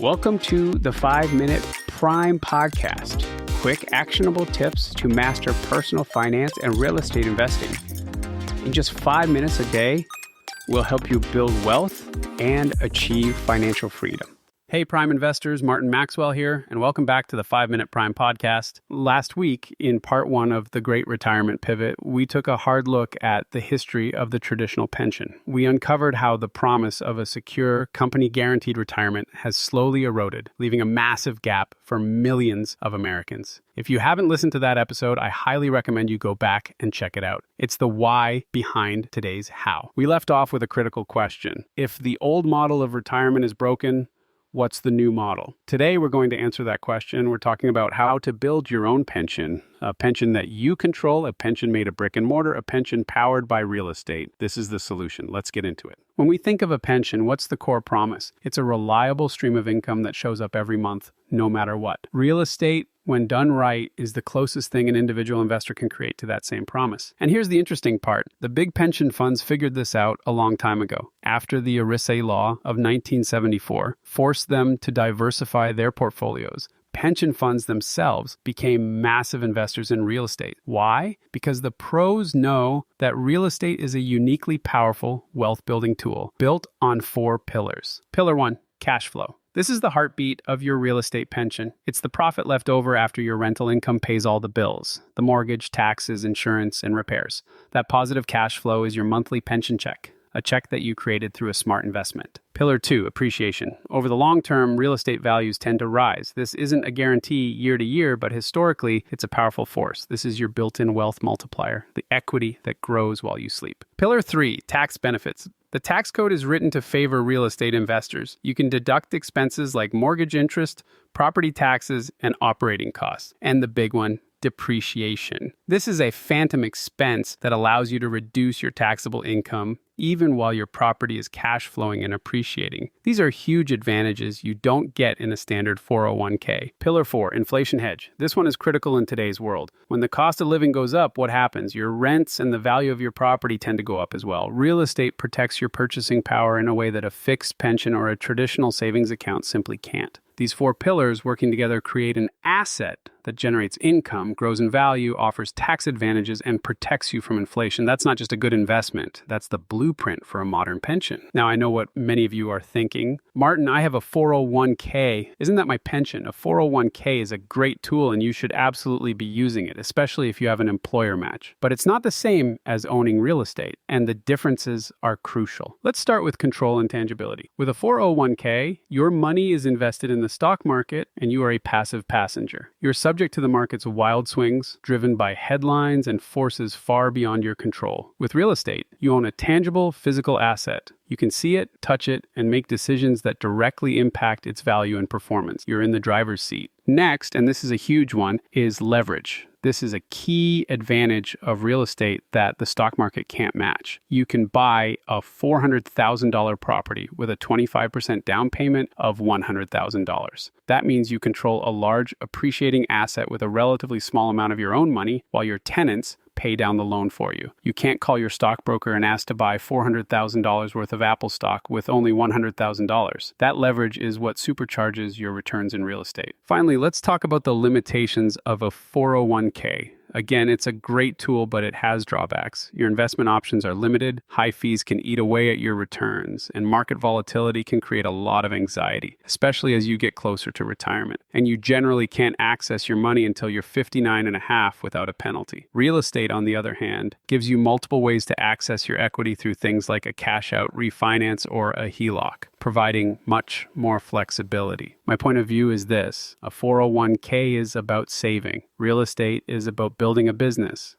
Welcome to the 5-Minute Prime Podcast. Quick, actionable tips to master personal finance and real estate investing. In just 5 minutes a day, we'll help you build wealth and achieve financial freedom. Hey, Prime investors, Martin Maxwell here, and welcome back to the 5-Minute Prime Podcast. Last week, in part one of the Great Retirement Pivot, we took a hard look at the history of the traditional pension. We uncovered how the promise of a secure, company-guaranteed retirement has slowly eroded, leaving a massive gap for millions of Americans. If you haven't listened to that episode, I highly recommend you go back and check it out. It's the why behind today's how. We left off with a critical question. If the old model of retirement is broken, what's the new model? Today, we're going to answer that question. We're talking about how to build your own pension, a pension that you control, a pension made of brick and mortar, a pension powered by real estate. This is the solution. Let's get into it. When we think of a pension, what's the core promise? It's a reliable stream of income that shows up every month, no matter what. Real estate, when done right, is the closest thing an individual investor can create to that same promise. And here's the interesting part. The big pension funds figured this out a long time ago. After the ERISA law of 1974 forced them to diversify their portfolios, pension funds themselves became massive investors in real estate. Why? Because the pros know that real estate is a uniquely powerful wealth-building tool built on 4 pillars. Pillar 1, cash flow. This is the heartbeat of your real estate pension. It's the profit left over after your rental income pays all the bills, the mortgage, taxes, insurance, and repairs. That positive cash flow is your monthly pension check, a check that you created through a smart investment. Pillar 2, appreciation. Over the long term, real estate values tend to rise. This isn't a guarantee year to year, but historically, it's a powerful force. This is your built-in wealth multiplier, the equity that grows while you sleep. Pillar 3, tax benefits. The tax code is written to favor real estate investors. You can deduct expenses like mortgage interest, property taxes, and operating costs. And the big one, depreciation. This is a phantom expense that allows you to reduce your taxable income even while your property is cash flowing and appreciating. These are huge advantages you don't get in a standard 401k. Pillar 4, inflation hedge. This one is critical in today's world. When the cost of living goes up, what happens? Your rents and the value of your property tend to go up as well. Real estate protects your purchasing power in a way that a fixed pension or a traditional savings account simply can't. These 4 pillars working together create an asset that generates income, grows in value, offers tax advantages, and protects you from inflation. That's not just a good investment. That's the blueprint for a modern pension. Now, I know what many of you are thinking. Martin, I have a 401k. Isn't that my pension? A 401k is a great tool, and you should absolutely be using it, especially if you have an employer match. But it's not the same as owning real estate, and the differences are crucial. Let's start with control and tangibility. With a 401k, your money is invested in the stock market, and you are a passive passenger. You're subject to the market's wild swings, driven by headlines and forces far beyond your control. With real estate, you own a tangible, physical asset. You can see it, touch it, and make decisions that directly impact its value and performance. You're in the driver's seat. Next, and this is a huge one, is leverage. This is a key advantage of real estate that the stock market can't match. You can buy a $400,000 property with a 25% down payment of $100,000. That means you control a large appreciating asset with a relatively small amount of your own money, while your tenants pay down the loan for you. You can't call your stockbroker and ask to buy $400,000 worth of Apple stock with only $100,000. That leverage is what supercharges your returns in real estate. Finally, let's talk about the limitations of a 401k. Again, it's a great tool, but it has drawbacks. Your investment options are limited, high fees can eat away at your returns, and market volatility can create a lot of anxiety, especially as you get closer to retirement. And you generally can't access your money until you're 59 and a half without a penalty. Real estate, on the other hand, gives you multiple ways to access your equity through things like a cash-out refinance or a HELOC, providing much more flexibility. My point of view is this: a 401k is about saving. Real estate is about building a business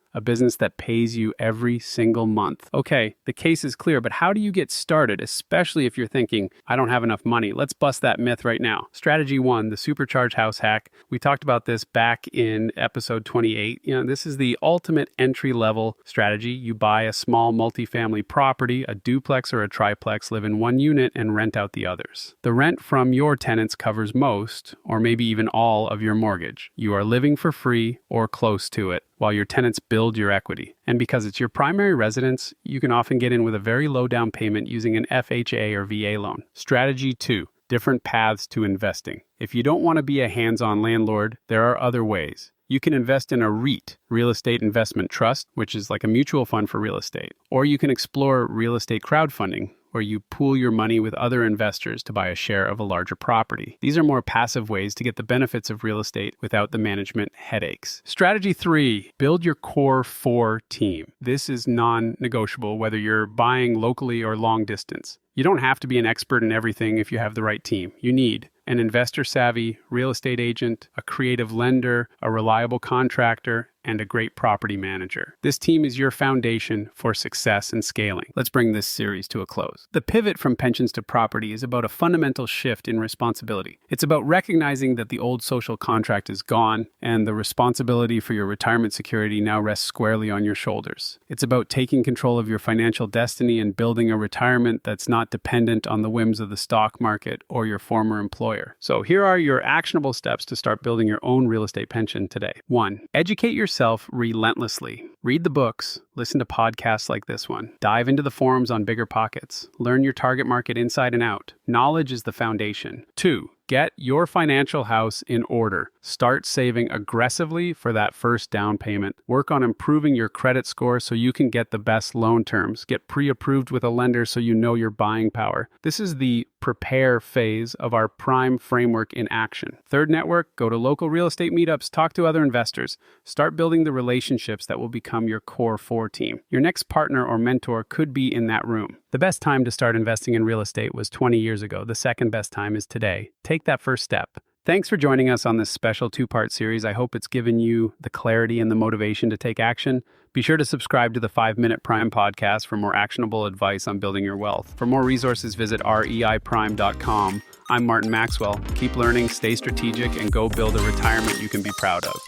that pays you every single month. Okay, the case is clear, but how do you get started, especially if you're thinking, I don't have enough money? Let's bust that myth right now. Strategy 1, the supercharged house hack. We talked about this back in episode 28. This is the ultimate entry-level strategy. You buy a small multifamily property, a duplex or a triplex, live in one unit, and rent out the others. The rent from your tenants covers most, or maybe even all, of your mortgage. You are living for free or close to it, while your tenants build your equity. And because it's your primary residence, you can often get in with a very low down payment using an FHA or VA loan. Strategy 2, different paths to investing. If you don't want to be a hands-on landlord, there are other ways. You can invest in a REIT, real estate investment trust, which is like a mutual fund for real estate. Or you can explore real estate crowdfunding, where you pool your money with other investors to buy a share of a larger property. These are more passive ways to get the benefits of real estate without the management headaches. Strategy 3, build your core 4 team. This is non-negotiable whether you're buying locally or long distance. You don't have to be an expert in everything if you have the right team. You need an investor-savvy real estate agent, a creative lender, a reliable contractor, and a great property manager. This team is your foundation for success and scaling. Let's bring this series to a close. The pivot from pensions to property is about a fundamental shift in responsibility. It's about recognizing that the old social contract is gone and the responsibility for your retirement security now rests squarely on your shoulders. It's about taking control of your financial destiny and building a retirement that's not dependent on the whims of the stock market or your former employer. So here are your actionable steps to start building your own real estate pension today. 1. Educate yourself relentlessly. Read the books, listen to podcasts like this one, dive into the forums on Bigger Pockets, learn your target market inside and out. Knowledge is the foundation. 2. Get your financial house in order. Start saving aggressively for that first down payment. Work on improving your credit score so you can get the best loan terms. Get pre-approved with a lender so you know your buying power. This is the prepare phase of our prime framework in action. Third network, go to local real estate meetups, talk to other investors. Start building the relationships that will become your core 4 team. Your next partner or mentor could be in that room. The best time to start investing in real estate was 20 years ago. The second best time is today. Take that first step. Thanks for joining us on this special 2-part series. I hope it's given you the clarity and the motivation to take action. Be sure to subscribe to the 5-Minute Prime podcast for more actionable advice on building your wealth. For more resources, visit reiprime.com. I'm Martin Maxwell. Keep learning, stay strategic, and go build a retirement you can be proud of.